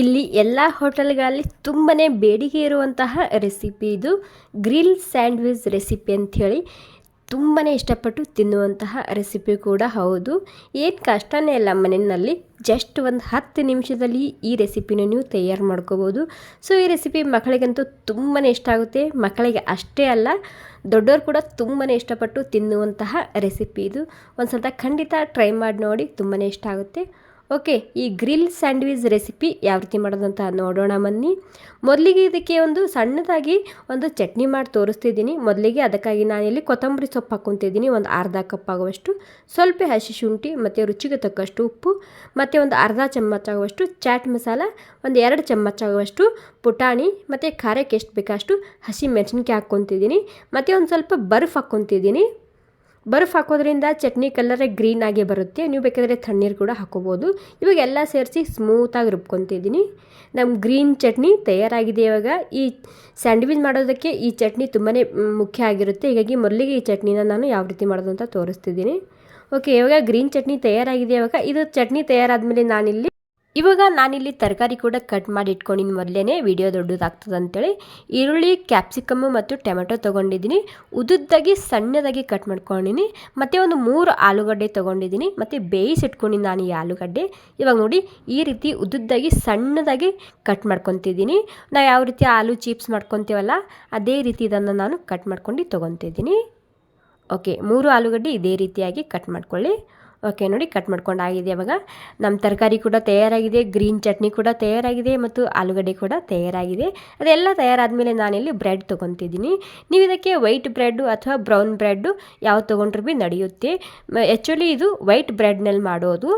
ಇಲ್ಲಿ ಎಲ್ಲ ಹೋಟೆಲ್ಗಳಲ್ಲಿ ತುಂಬಾ ಬೇಡಿಕೆ ಇರುವಂತಹ ರೆಸಿಪಿ ಇದು. ಗ್ರಿಲ್ ಸ್ಯಾಂಡ್ವಿಚ್ ರೆಸಿಪಿ ಅಂಥೇಳಿ ತುಂಬಾ ಇಷ್ಟಪಟ್ಟು ತಿನ್ನುವಂತಹ ರೆಸಿಪಿ ಕೂಡ ಹೌದು. ಏನು ಕಷ್ಟನೇ ಇಲ್ಲ, ಮನೆಯಲ್ಲಿ ಜಸ್ಟ್ ಒಂದು 10 ನಿಮಿಷದಲ್ಲಿ ಈ ರೆಸಿಪಿನ ನೀವು ತಯಾರು ಮಾಡ್ಕೋಬೋದು. ಸೊ ಈ ರೆಸಿಪಿ ಮಕ್ಕಳಿಗಂತೂ ತುಂಬಾ ಇಷ್ಟ ಆಗುತ್ತೆ. ಮಕ್ಕಳಿಗೆ ಅಷ್ಟೇ ಅಲ್ಲ, ದೊಡ್ಡವರು ಕೂಡ ತುಂಬಾ ಇಷ್ಟಪಟ್ಟು ತಿನ್ನುವಂತಹ ರೆಸಿಪಿ ಇದು. ಒಂದು ಸಲ ಖಂಡಿತ ಟ್ರೈ ಮಾಡಿ ನೋಡಿ, ತುಂಬಾ ಇಷ್ಟ ಆಗುತ್ತೆ. ಓಕೆ, ಈ ಗ್ರಿಲ್ ಸ್ಯಾಂಡ್ವಿಚ್ ರೆಸಿಪಿ ಯಾವ ರೀತಿ ಮಾಡೋದಂತ ನೋಡೋಣ ಬನ್ನಿ. ಮೊದಲಿಗೆ ಇದಕ್ಕೆ ಒಂದು ಸಣ್ಣದಾಗಿ ಒಂದು ಚಟ್ನಿ ಮಾಡಿ ತೋರಿಸ್ತಿದ್ದೀನಿ. ಮೊದಲಿಗೆ ಅದಕ್ಕಾಗಿ ನಾನಿಲ್ಲಿ ಕೊತ್ತಂಬರಿ ಸೊಪ್ಪು ಹಾಕ್ಕೊತಿದ್ದೀನಿ, ಒಂದು ಅರ್ಧ ಕಪ್ ಆಗುವಷ್ಟು. ಸ್ವಲ್ಪ ಹಸಿ ಶುಂಠಿ ಮತ್ತು ರುಚಿಗೆ ತಕ್ಕಷ್ಟು ಉಪ್ಪು, ಮತ್ತು ಒಂದು ಅರ್ಧ ಚಮಚ ಆಗುವಷ್ಟು ಚಾಟ್ ಮಸಾಲ, ಒಂದು 2 ಚಮಚ ಆಗುವಷ್ಟು ಪುಟಾಣಿ, ಮತ್ತು ಖಾರಕ್ಕೆ ಎಷ್ಟು ಬೇಕಷ್ಟು ಹಸಿ ಮೆಣಸಿನ್ಕಾಯಿ ಹಾಕ್ಕೊತಿದ್ದೀನಿ. ಮತ್ತು ಒಂದು ಸ್ವಲ್ಪ ಬರ್ಫ್ ಹಾಕ್ಕೊತಿದ್ದೀನಿ. ಬರ್ಫ್ ಹಾಕೋದ್ರಿಂದ ಚಟ್ನಿ ಕಲರೇ ಗ್ರೀನ್ ಆಗಿ ಬರುತ್ತೆ. ನೀವು ಬೇಕಾದರೆ ತಣ್ಣೀರು ಕೂಡ ಹಾಕೋಬೋದು. ಇವಾಗ ಎಲ್ಲ ಸೇರಿಸಿ ಸ್ಮೂತಾಗಿ ರುಬ್ಕೊತಿದ್ದೀನಿ. ನಮ್ಮ ಗ್ರೀನ್ ಚಟ್ನಿ ತಯಾರಾಗಿದೆ. ಇವಾಗ ಈ ಸ್ಯಾಂಡ್ವಿಚ್ ಮಾಡೋದಕ್ಕೆ ಈ ಚಟ್ನಿ ತುಂಬಾ ಮುಖ್ಯ ಆಗಿರುತ್ತೆ. ಹೀಗಾಗಿ ಮೊದಲಿಗೆ ಈ ಚಟ್ನಿನ ನಾನು ಯಾವ ರೀತಿ ಮಾಡೋದು ಅಂತ ತೋರಿಸ್ತಿದ್ದೀನಿ. ಓಕೆ, ಇವಾಗ ಗ್ರೀನ್ ಚಟ್ನಿ ತಯಾರಾಗಿದೆ. ಇವಾಗ ಇದು ಚಟ್ನಿ ತಯಾರಾದಮೇಲೆ ನಾನಿಲ್ಲಿ ತರಕಾರಿ ಕೂಡ ಕಟ್ ಮಾಡಿ ಇಟ್ಕೊಂಡಿನಿ. ಮೊದಲೇ ವಿಡಿಯೋ ದೊಡ್ಡದಾಗ್ತದೆ ಅಂತೇಳಿ ಈರುಳ್ಳಿ, ಕ್ಯಾಪ್ಸಿಕಮ್ಮು ಮತ್ತು ಟೊಮೆಟೊ ತೊಗೊಂಡಿದ್ದೀನಿ. ಉದ್ದುದ್ದಾಗಿ ಸಣ್ಣದಾಗಿ ಕಟ್ ಮಾಡ್ಕೊಂಡಿನಿ. ಮತ್ತು ಒಂದು 3 ಆಲೂಗಡ್ಡೆ ತೊಗೊಂಡಿದ್ದೀನಿ. ಮತ್ತು ಬೇಯಿಸಿಟ್ಕೊಂಡಿನಿ ನಾನು ಈ ಆಲೂಗಡ್ಡೆ. ಇವಾಗ ನೋಡಿ, ಈ ರೀತಿ ಉದ್ದುದ್ದಾಗಿ ಸಣ್ಣದಾಗಿ ಕಟ್ ಮಾಡ್ಕೊತಿದ್ದೀನಿ. ನಾವು ಯಾವ ರೀತಿ ಆಲೂ ಚಿಪ್ಸ್ ಮಾಡ್ಕೊತೀವಲ್ಲ, ಅದೇ ರೀತಿ ಇದನ್ನು ನಾನು ಕಟ್ ಮಾಡ್ಕೊಂಡು ತೊಗೊತಿದ್ದೀನಿ. ಓಕೆ, 3 ಆಲೂಗಡ್ಡೆ ಇದೇ ರೀತಿಯಾಗಿ ಕಟ್ ಮಾಡ್ಕೊಳ್ಳಿ. ಓಕೆ ನೋಡಿ, ಕಟ್ ಮಾಡ್ಕೊಂಡಾಗಿದೆ. ಇವಾಗ ನಮ್ಮ ತರಕಾರಿ ಕೂಡ ತಯಾರಾಗಿದೆ, ಗ್ರೀನ್ ಚಟ್ನಿ ಕೂಡ ತಯಾರಾಗಿದೆ, ಮತ್ತು ಆಲೂಗಡ್ಡೆ ಕೂಡ ತಯಾರಾಗಿದೆ. ಅದೆಲ್ಲ ತಯಾರಾದಮೇಲೆ ನಾನಿಲ್ಲಿ ಬ್ರೆಡ್ ತೊಗೊತಿದ್ದೀನಿ. ನೀವು ಇದಕ್ಕೆ ವೈಟ್ ಬ್ರೆಡ್ಡು ಅಥವಾ ಬ್ರೌನ್ ಬ್ರೆಡ್ಡು ಯಾವ್ದು ತೊಗೊಂಡ್ರೂ ಭೀ ನಡೆಯುತ್ತೆ. ಆ್ಯಕ್ಚುಲಿ ಇದು ವೈಟ್ ಬ್ರೆಡ್ನಲ್ಲಿ ಮಾಡೋದು.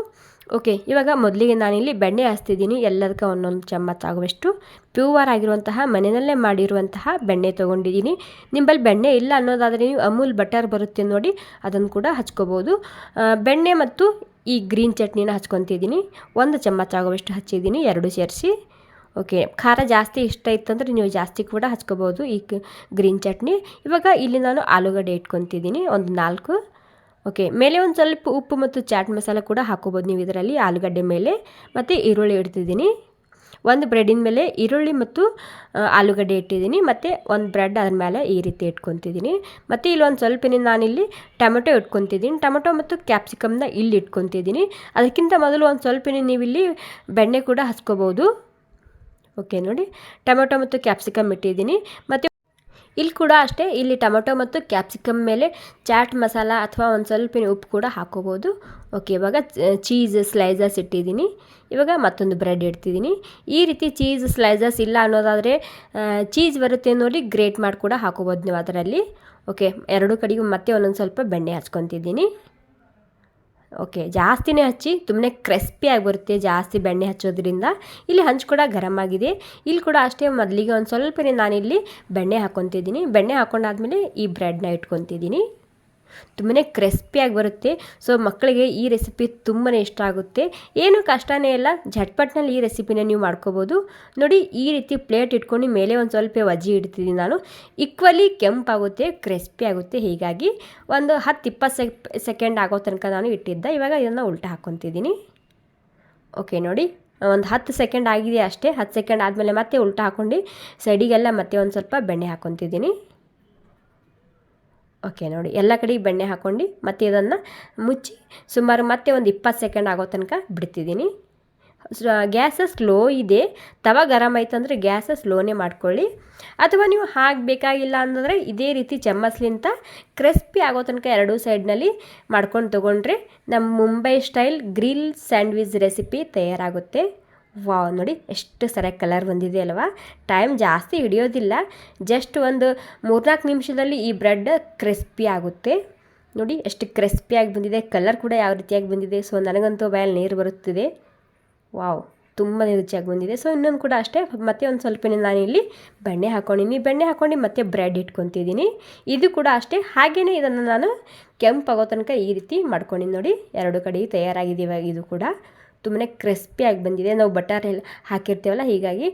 ಓಕೆ, ಇವಾಗ ಮೊದಲಿಗೆ ನಾನಿಲ್ಲಿ ಬೆಣ್ಣೆ ಹಚ್ತಿದ್ದೀನಿ. ಎಲ್ಲದಕ್ಕೆ ಒಂದೊಂದು ಚಮಚ ಆಗುವಷ್ಟು ಪ್ಯೂವರ್ ಆಗಿರುವಂತಹ ಮನೆಯಲ್ಲೇ ಮಾಡಿರುವಂತಹ ಬೆಣ್ಣೆ ತೊಗೊಂಡಿದ್ದೀನಿ. ನಿಂಬಲ್ಲಿ ಬೆಣ್ಣೆ ಇಲ್ಲ ಅನ್ನೋದಾದರೆ ನೀವು ಅಮೂಲ್ ಬಟರ್ ಬರುತ್ತೆ ನೋಡಿ, ಅದನ್ನು ಕೂಡ ಹಚ್ಕೋಬೋದು. ಬೆಣ್ಣೆ ಮತ್ತು ಈ ಗ್ರೀನ್ ಚಟ್ನಿನ ಹಚ್ಕೊತಿದ್ದೀನಿ. 1 ಚಮಚ ಆಗುವಷ್ಟು ಹಚ್ಚಿದ್ದೀನಿ, 2 ಸೇರಿಸಿ. ಓಕೆ, ಖಾರ ಜಾಸ್ತಿ ಇಷ್ಟ ಇತ್ತಂದರೆ ನೀವು ಜಾಸ್ತಿ ಕೂಡ ಹಚ್ಕೋಬೋದು ಈ ಗ್ರೀನ್ ಚಟ್ನಿ. ಇವಾಗ ಇಲ್ಲಿ ನಾನು ಆಲೂಗಡ್ಡೆ ಇಟ್ಕೊತಿದ್ದೀನಿ, ಒಂದು 4. ಓಕೆ, ಮೇಲೆ ಒಂದು ಸ್ವಲ್ಪ ಉಪ್ಪು ಮತ್ತು ಚಾಟ್ ಮಸಾಲ ಕೂಡ ಹಾಕೋಬೋದು ನೀವು ಇದರಲ್ಲಿ ಆಲೂಗಡ್ಡೆ ಮೇಲೆ. ಮತ್ತು ಈರುಳ್ಳಿ ಇಡ್ತಿದ್ದೀನಿ. ಒಂದು ಬ್ರೆಡ್ಡಿನ ಮೇಲೆ ಈರುಳ್ಳಿ ಮತ್ತು ಆಲೂಗಡ್ಡೆ ಇಟ್ಟಿದ್ದೀನಿ. ಮತ್ತು ಒಂದು ಬ್ರೆಡ್ ಅದ್ರ ಮೇಲೆ ಈ ರೀತಿ ಇಟ್ಕೊತಿದ್ದೀನಿ. ಮತ್ತು ಇಲ್ಲೊಂದು ಸ್ವಲ್ಪ ನಾನಿಲ್ಲಿ ಟೊಮೆಟೊ ಇಟ್ಕೊತಿದ್ದೀನಿ. ಟೊಮೆಟೊ ಮತ್ತು ಕ್ಯಾಪ್ಸಿಕಮ್ನ ಇಲ್ಲಿ ಇಟ್ಕೊತಿದ್ದೀನಿ. ಅದಕ್ಕಿಂತ ಮೊದಲು ಒಂದು ಸ್ವಲ್ಪ ನೀವಿಲ್ಲಿ ಬೆಣ್ಣೆ ಕೂಡ ಹಚ್ಕೋಬೋದು. ಓಕೆ ನೋಡಿ, ಟೊಮೆಟೊ ಮತ್ತು ಕ್ಯಾಪ್ಸಿಕಮ್ ಇಟ್ಟಿದ್ದೀನಿ. ಮತ್ತು ಇಲ್ಲಿ ಕೂಡ ಅಷ್ಟೇ, ಇಲ್ಲಿ ಟೊಮೆಟೊ ಮತ್ತು ಕ್ಯಾಪ್ಸಿಕಮ್ ಮೇಲೆ ಚಾಟ್ ಮಸಾಲ ಅಥವಾ ಒಂದು ಸ್ವಲ್ಪ ಉಪ್ಪು ಕೂಡ ಹಾಕೋಬೋದು. ಓಕೆ, ಇವಾಗ ಚೀಸ್ ಸ್ಲೈಸಸ್ ಇಟ್ಟಿದ್ದೀನಿ. ಇವಾಗ ಮತ್ತೊಂದು ಬ್ರೆಡ್ ಇಡ್ತಿದ್ದೀನಿ. ಈ ರೀತಿ ಚೀಸ್ ಸ್ಲೈಸಸ್ ಇಲ್ಲ ಅನ್ನೋದಾದರೆ ಚೀಸ್ ಬರುತ್ತೆ ನೋಡಿ, ಗ್ರೇಟ್ ಮಾಡಿ ಕೂಡ ಹಾಕೋಬೋದು ನೀವು ಅದರಲ್ಲಿ. ಓಕೆ, 2 ಕಡೆಗೂ ಮತ್ತೆ ಒಂದೊಂದು ಸ್ವಲ್ಪ ಬೆಣ್ಣೆ ಹಚ್ಕೊತಿದ್ದೀನಿ. ಓಕೆ, ಜಾಸ್ತಿನೇ ಹಚ್ಚಿ, ತುಂಬನೇ ಕ್ರಿಸ್ಪಿಯಾಗಿ ಬರುತ್ತೆ ಜಾಸ್ತಿ ಬೆಣ್ಣೆ ಹಚ್ಚೋದ್ರಿಂದ. ಇಲ್ಲಿ ಹಂಚು ಕೂಡ ಗರಮ್ ಆಗಿದೆ. ಇಲ್ಲಿ ಕೂಡ ಅಷ್ಟೇ, ಮೊದಲಿಗೆ ಒಂದು ಸ್ವಲ್ಪ ನಾನಿಲ್ಲಿ ಬೆಣ್ಣೆ ಹಾಕ್ಕೊತಿದ್ದೀನಿ. ಬೆಣ್ಣೆ ಹಾಕ್ಕೊಂಡಾದ್ಮೇಲೆ ಈ ಬ್ರೆಡ್ನ ಇಟ್ಕೊತಿದ್ದೀನಿ. ತುಂಬನೇ ಕ್ರಿಸ್ಪಿಯಾಗಿ ಬರುತ್ತೆ. ಸೊ ಮಕ್ಕಳಿಗೆ ಈ ರೆಸಿಪಿ ತುಂಬಾ ಇಷ್ಟ ಆಗುತ್ತೆ. ಏನು ಕಷ್ಟನೇ ಇಲ್ಲ, ಝಟ್ಪಟ್ನಲ್ಲಿ ಈ ರೆಸಿಪಿನ ನೀವು ಮಾಡ್ಕೋಬೋದು. ನೋಡಿ, ಈ ರೀತಿ ಪ್ಲೇಟ್ ಇಟ್ಕೊಂಡು ಮೇಲೆ ಒಂದು ಸ್ವಲ್ಪ ವಜ್ಜಿ ಇಡ್ತಿದ್ದೀನಿ ನಾನು. ಈಕ್ವಲಿ ಕೆಂಪಾಗುತ್ತೆ, ಕ್ರಿಸ್ಪಿ ಆಗುತ್ತೆ. ಹೀಗಾಗಿ ಒಂದು 10-20 ಸೆಕೆಂಡ್ ಆಗೋ ತನಕ ನಾನು ಇಟ್ಟಿದ್ದೆ. ಇವಾಗ ಇದನ್ನು ಉಲ್ಟಾ ಹಾಕ್ಕೊತಿದ್ದೀನಿ. ಓಕೆ ನೋಡಿ, ಒಂದು 10 ಸೆಕೆಂಡ್ ಆಗಿದೆ ಅಷ್ಟೇ. 10 ಸೆಕೆಂಡ್ ಆದಮೇಲೆ ಮತ್ತೆ ಉಲ್ಟಾ ಹಾಕ್ಕೊಂಡು ಸೈಡಿಗೆಲ್ಲ ಮತ್ತೆ ಒಂದು ಸ್ವಲ್ಪ ಬೆಣ್ಣೆ ಹಾಕ್ಕೊತಿದ್ದೀನಿ. ಓಕೆ ನೋಡಿ, ಎಲ್ಲ ಕಡೆಗೆ ಬೆಣ್ಣೆ ಹಾಕ್ಕೊಂಡು ಮತ್ತು ಇದನ್ನು ಮುಚ್ಚಿ ಸುಮಾರು ಮತ್ತೆ ಒಂದು 20 ಸೆಕೆಂಡ್ ಆಗೋ ತನಕ ಬಿಡ್ತಿದ್ದೀನಿ. ಗ್ಯಾಸ ಸ್ಲೋ ಇದೆ. ತವ ಗರಮ್ ಆಯ್ತಂದರೆ ಗ್ಯಾಸ ಸ್ಲೋನೇ ಮಾಡ್ಕೊಳ್ಳಿ. ಅಥವಾ ನೀವು ಬೇಕಾಗಿಲ್ಲ ಅಂದರೆ ಇದೇ ರೀತಿ ಚಮ್ಮಚ್ಲಿಂತ ಕ್ರಿಸ್ಪಿ ಆಗೋ ತನಕ 2 ಸೈಡ್ನಲ್ಲಿ ಮಾಡ್ಕೊಂಡು ತೊಗೊಂಡ್ರೆ ನಮ್ಮ Mumbai style grill sandwich recipe ತಯಾರಾಗುತ್ತೆ. ವಾವ್, ನೋಡಿ ಎಷ್ಟು ಸರಿಯಾಗಿ ಕಲರ್ ಬಂದಿದೆ ಅಲ್ವಾ. ಟೈಮ್ ಜಾಸ್ತಿ ಹಿಡಿಯೋದಿಲ್ಲ, ಜಸ್ಟ್ ಒಂದು 3-4 ನಿಮಿಷದಲ್ಲಿ ಈ ಬ್ರೆಡ್ ಕ್ರಿಸ್ಪಿ ಆಗುತ್ತೆ. ನೋಡಿ ಎಷ್ಟು ಕ್ರಿಸ್ಪಿಯಾಗಿ ಬಂದಿದೆ, ಕಲರ್ ಕೂಡ ಯಾವ ರೀತಿಯಾಗಿ ಬಂದಿದೆ. ಸೊ ನನಗಂತೂ ಬಾಯಲ್ಲಿ ನೀರು ಬರುತ್ತಿದೆ. ವಾವ್, ತುಂಬಾ ರುಚಿಯಾಗಿ ಬಂದಿದೆ. ಸೊ ಇನ್ನೊಂದು ಕೂಡ ಅಷ್ಟೇ, ಮತ್ತೆ ಒಂದು ಸ್ವಲ್ಪ ನಾನಿಲ್ಲಿ ಬೆಣ್ಣೆ ಹಾಕ್ಕೊಂಡು ಮತ್ತೆ ಬ್ರೆಡ್ ಇಟ್ಕೊತಿದ್ದೀನಿ. ಇದು ಕೂಡ ಅಷ್ಟೇ, ಹಾಗೆಯೇ ಇದನ್ನು ನಾನು ಕೆಂಪಾಗೋ ತನಕ ಈ ರೀತಿ ಮಾಡ್ಕೊಂಡಿನಿ. ನೋಡಿ, 2 ಕಡೆಗೆ ತಯಾರಾಗಿದೆ. ಇವಾಗ ಇದು ಕೂಡ ತುಂಬಾ ಕ್ರಿಸ್ಪಿಯಾಗಿ ಬಂದಿದೆ. ನಾವು ಬಟರ್ ಎಲ್ಲ ಹಾಕಿರ್ತೀವಲ್ಲ, ಹೀಗಾಗಿ.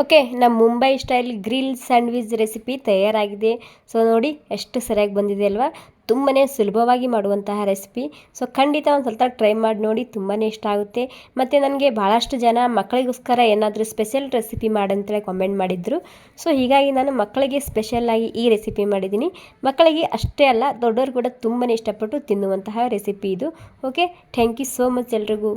ಓಕೆ, ನಮ್ಮ Mumbai style grill sandwich recipe ತಯಾರಾಗಿದೆ. ಸೊ ನೋಡಿ ಎಷ್ಟು ಸರಿಯಾಗಿ ಬಂದಿದೆ ಅಲ್ವಾ. ತುಂಬಾ ಸುಲಭವಾಗಿ ಮಾಡುವಂತಹ ರೆಸಿಪಿ. ಸೊ ಖಂಡಿತ ಒಂದು ಸ್ವಲ್ಪ ಟ್ರೈ ಮಾಡಿ ನೋಡಿ, ತುಂಬಾ ಇಷ್ಟ ಆಗುತ್ತೆ. ಮತ್ತು ನನಗೆ ಭಾಳಷ್ಟು ಜನ ಮಕ್ಕಳಿಗೋಸ್ಕರ ಏನಾದರೂ ಸ್ಪೆಷಲ್ ರೆಸಿಪಿ ಮಾಡಂತೇಳಿ ಕಾಮೆಂಟ್ ಮಾಡಿದ್ರು. ಸೊ ಹೀಗಾಗಿ ನಾನು ಮಕ್ಕಳಿಗೆ ಸ್ಪೆಷಲ್ಲಾಗಿ ಈ ರೆಸಿಪಿ ಮಾಡಿದ್ದೀನಿ. ಮಕ್ಕಳಿಗೆ ಅಷ್ಟೇ ಅಲ್ಲ, ದೊಡ್ಡವರು ಕೂಡ ತುಂಬಾ ಇಷ್ಟಪಟ್ಟು ತಿನ್ನುವಂತಹ ರೆಸಿಪಿ ಇದು. Okay, thank you so much ಎಲ್ರಿಗೂ.